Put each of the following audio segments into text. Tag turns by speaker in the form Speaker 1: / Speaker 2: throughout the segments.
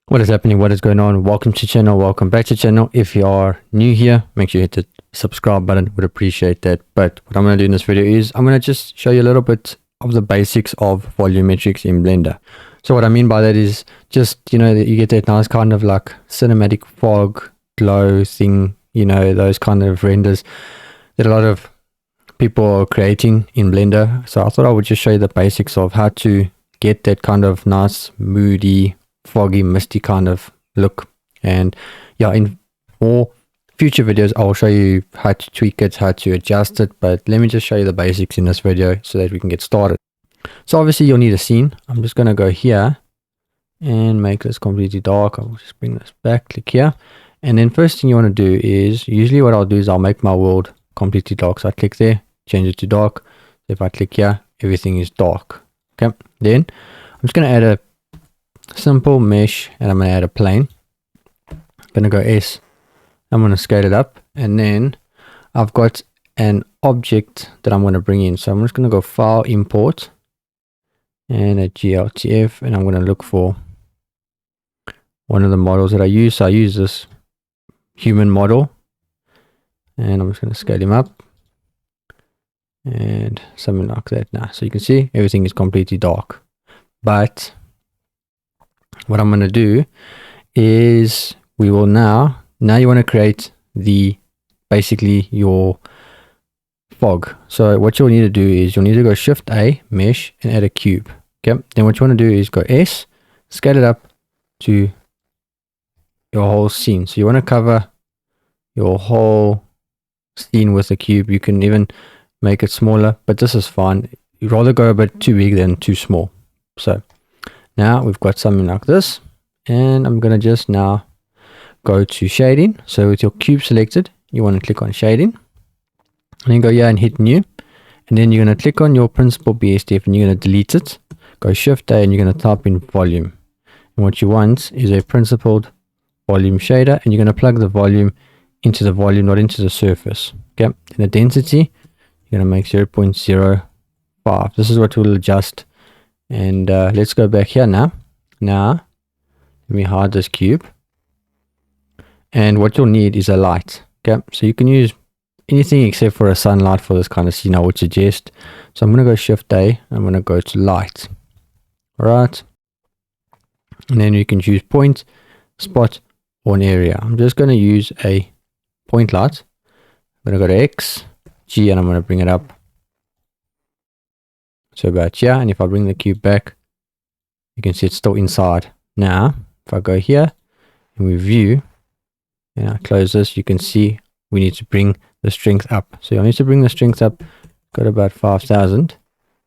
Speaker 1: What is happening? What is going on? Welcome to the channel. Welcome back to the channel. If you are new here, make sure you hit the subscribe button. Would appreciate that. But what I'm going to do in this video is I'm going to just show you a little bit of the basics of volumetrics in Blender. So what I mean by that is just, you get that nice kind of like cinematic fog glow thing, those kind of renders that a lot of people are creating in Blender. So I thought I would just show you the basics of how to get that kind of nice, moody, foggy, misty kind of look. And yeah, in more future videos I'll show you how to tweak it, how to adjust it, but let me just show you the basics in this video so that we can get started. So obviously you'll need a scene. I'm just going to go here and make this completely dark. I'll just bring this back, click here, and then first thing you want to do is, usually what I'll do is I'll make my world completely dark. So I click there, change it to dark. If I click here, everything is dark. Okay, then I'm just going to add a simple mesh and I'm going to add a plane. I'm going to go S, I'm going to scale it up, and then I've got an object that I'm going to bring in. So I'm just going to go file, import, and a GLTF, and I'm going to look for one of the models that I use. So I use this human model, and I'm just going to scale him up and something like that. Now, so you can see everything is completely dark, but what I'm going to do is we will now you want to create basically your fog. So what you'll need to do is you'll need to go Shift A, mesh, and add a cube. Okay, then what you want to do is go S, scale it up to your whole scene. So you want to cover your whole scene with a cube. You can even make it smaller, but this is fine. You'd rather go a bit too big than too small. So now we've got something like this, and I'm going to just now go to shading. So with your cube selected, you want to click on shading, and then go here and hit new, and then you're going to click on your principal BSDF and you're going to delete it. Go Shift A and you're going to type in volume, and what you want is a principled volume shader, and you're going to plug the volume into the volume, not into the surface. Okay, and the density you're going to make 0.05. this is what we'll adjust. And let's go back here now. Let me hide this cube. And what you'll need is a light. Okay, so you can use anything except for a sunlight for this kind of scene, I would suggest. So I'm going to go Shift A. I'm going to go to light. All right. And then you can choose point, spot, or an area. I'm just going to use a point light. I'm going to go to X, G, and I'm going to bring it up. So about here, and if I bring the cube back, you can see it's still inside. Now, if I go here and we view, and I close this, you can see we need to bring the strength up. So I need to bring the strength up, got about 5,000,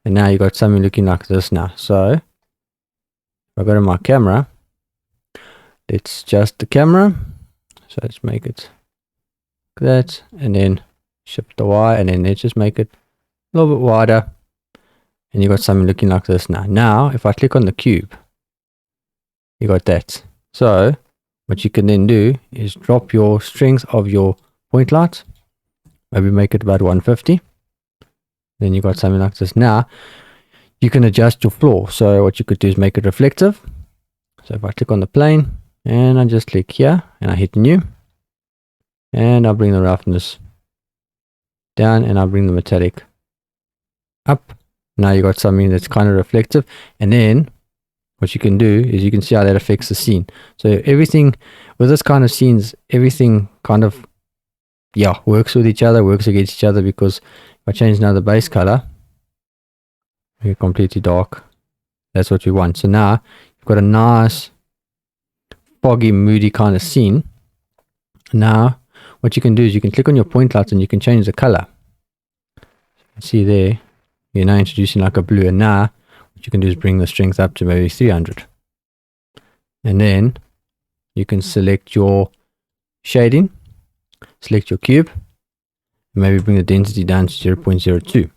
Speaker 1: and now you got something looking like this now. So if I go to my camera, let's adjust the camera. So let's make it like that, and then shift the Y, and then let's just make it a little bit wider. And you got something looking like this now. Now, if I click on the cube, you got that. So what you can then do is drop your strength of your point light. Maybe make it about 150. Then you got something like this. Now, you can adjust your floor. So what you could do is make it reflective. So if I click on the plane, and I just click here, and I hit new, and I'll bring the roughness down, and I'll bring the metallic up. Now you got something that's kind of reflective, and then what you can do is you can see how that affects the scene. So everything with this kind of scenes, everything kind of works with each other, works against each other, because if I change now the base color, make it completely dark. That's what we want. So now you've got a nice foggy, moody kind of scene. Now what you can do is you can click on your point lights and you can change the color. You can see there, you're now introducing like a blue, and now what you can do is bring the strength up to maybe 300. And then you can select your shading, select your cube, and maybe bring the density down to 0.02.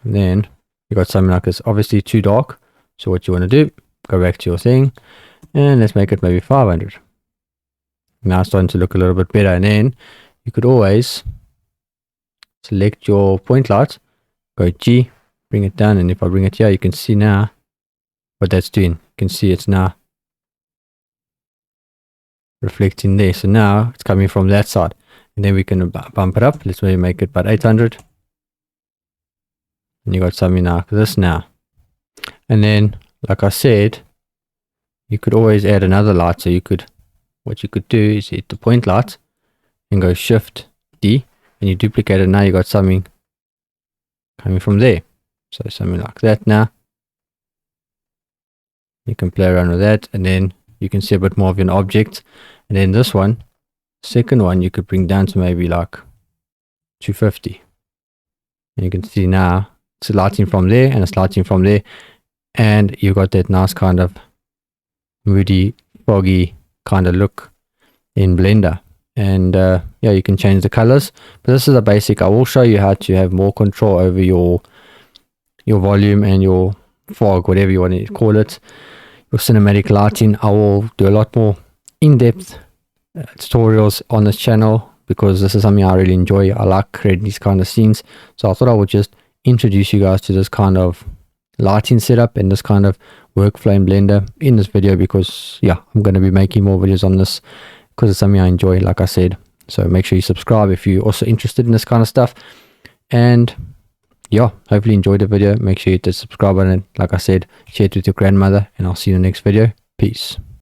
Speaker 1: And then you got something like this, obviously too dark. So what you want to do, go back to your thing, and let's make it maybe 500. Now it's starting to look a little bit better. And then you could always select your point light, go G, bring it down, and if I bring it here, you can see now what that's doing. You can see it's now reflecting there. So now it's coming from that side, and then we can bump it up. Let's maybe make it about 800, and you got something like this now. And then, like I said, you could always add another light. So you could, what you could do is hit the point light and go Shift D, and you duplicate it. Now you got something coming from there. So something like that. Now you can play around with that, and then you can see a bit more of an object. And then this one, second one, you could bring down to maybe like 250, and you can see now it's lighting from there and it's lighting from there, and you got that nice kind of moody, foggy kind of look in Blender. And yeah, you can change the colors, but this is a basic. I will show you how to have more control over your volume and your fog, whatever you want to call it, your cinematic lighting. I will do a lot more in-depth tutorials on this channel, because this is something I really enjoy. I like creating these kind of scenes, so I thought I would just introduce you guys to this kind of lighting setup and this kind of workflow in Blender in this video, because yeah, I'm going to be making more videos on this because it's something I enjoy, like I said. So make sure you subscribe if you're also interested in this kind of stuff. And yeah, hopefully you enjoyed the video. Make sure you hit the subscribe button. Like I said, share it with your grandmother, and I'll see you in the next video. Peace.